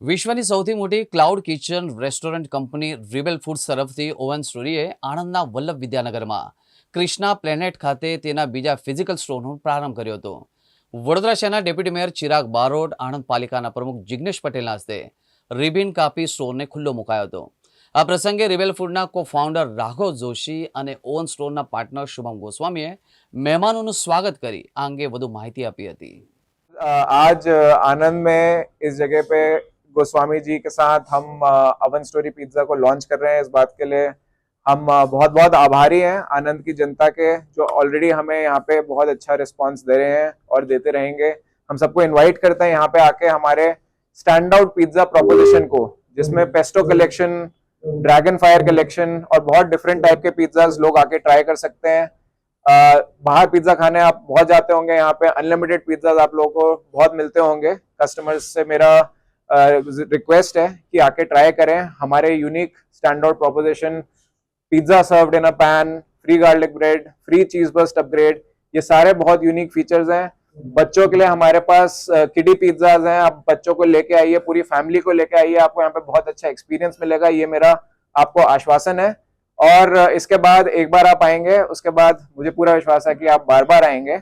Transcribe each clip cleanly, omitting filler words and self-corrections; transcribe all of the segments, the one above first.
વિશ્વની સૌથી મોટી cloud kitchen restaurant company rebel foods તરફથી ઓવન સ્ટોરીએ આણંદના વલ્લભ વિદ્યાનગરમાં ક્રિષ્ના પ્લેનેટ ખાતે તેના બીજા ફિઝિકલ સ્ટોરનો પ્રારંભ કર્યો હતો। વડોદરા શહેરના ડેપ્યુટી મેયર ચિરાગ બારોટ, આણંદ પાલિકાના પ્રમુખ જિગ્નેશ પટેલના હસ્તે રિબિન કાપી સ્ટોરને ખુલ્લો મુકાયો હતો। આ પ્રસંગે રિબેલ ફૂડના કો ફાઉન્ડર રાઘવ જોશી અને ઓવન સ્ટોરના પાર્ટનર શુભમ ગોસ્વામીએ મહેમાનોનું સ્વાગત કરી આ અંગે વધુ માહિતી આપી હતી। आज आनंद में इस जगह पे गोस्वामी जी के साथ हम अवन स्टोरी पिज्जा को लॉन्च कर रहे हैं। इस बात के लिए हम बहुत बहुत आभारी हैं आनंद की जनता के, जो ऑलरेडी हमें यहाँ पे बहुत अच्छा रिस्पांस दे रहे हैं और देते रहेंगे। हम सबको इनवाइट करते हैं यहाँ पे आके हमारे स्टैंड आउट पिज्जा प्रोपोजिशन को, जिसमें pesto collection, dragon fire collection और बहुत डिफरेंट टाइप के पिज्जाज लोग आके ट्राई कर सकते हैं। बाहर पिज्जा खाने आप बहुत जाते होंगे, यहाँ पे अनलिमिटेड पिज्जाज आप लोगों को बहुत मिलते होंगे। कस्टमर्स से मेरा रिक्वेस्ट है कि आके ट्राई करें हमारे unique stand out proposition, pizza served in a pan, free garlic bread, free cheese burst upgrade, ये सारे बहुत यूनिक फीचर्स हैं। बच्चों के लिए हमारे पास किडी पिज्जाज हैं, आप बच्चों को लेके आइए, पूरी फैमिली को लेके आइए, आपको यहाँ पे बहुत अच्छा एक्सपीरियंस मिलेगा, ये मेरा आपको आश्वासन है। और इसके बाद एक बार आप आएंगे, उसके बाद मुझे पूरा विश्वास है कि आप बार बार आएंगे।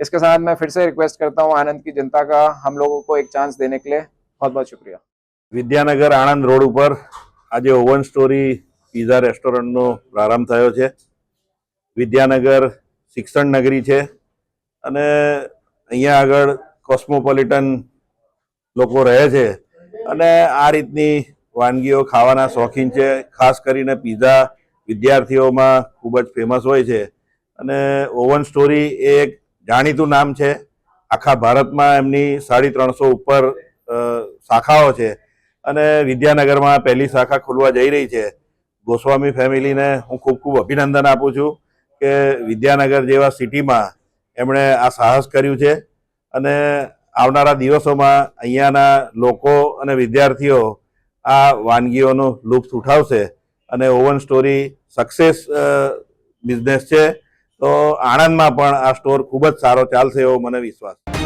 इसके साथ मैं फिर से रिक्वेस्ट करता हूँ आनंद की जनता का हम लोगों को एक चांस देने के लिए बहुत बहुत शुक्रिया। विद्यानगर आणंद रोड पर आज ओवन स्टोरी पिज्जा रेस्टोरंटનો પ્રારંભ થયો છે। વિદ્યાનગર શિક્ષણ નગરી છે અને અહીંયા આગળ કોસ્મોપોલિટન લોકો રહે છે અને આ રીતની વાનગીઓ ખાવાના શોખીન છે। ખાસ કરીને પિઝા વિદ્યાર્થીઓમાં ખૂબ જ ફેમસ હોય છે અને ઓવન સ્ટોરી એ એક જાણીતું નામ છે। આખા ભારતમાં એમની 350 ઉપર શાખાઓ છે અને વિદ્યાનગરમાં પહેલી શાખા ખુલવા જઈ રહી છે। ગોસ્વામી ફેમિલીને હું ખૂબ ખૂબ અભિનંદન આપું છું કે વિદ્યાનગર જેવા સિટીમાં એમણે આ સાહસ કર્યું છે અને આવનારા દિવસોમાં અહીંયાના લોકો અને વિદ્યાર્થીઓ આ વાનગીઓનો લુફ્ત ઉઠાવશે અને ઓવન સ્ટોરી સક્સેસ બિઝનેસ છે, તો આણંદમાં પણ આ સ્ટોર ખૂબ જ સારો ચાલશે એવો મને વિશ્વાસ છે।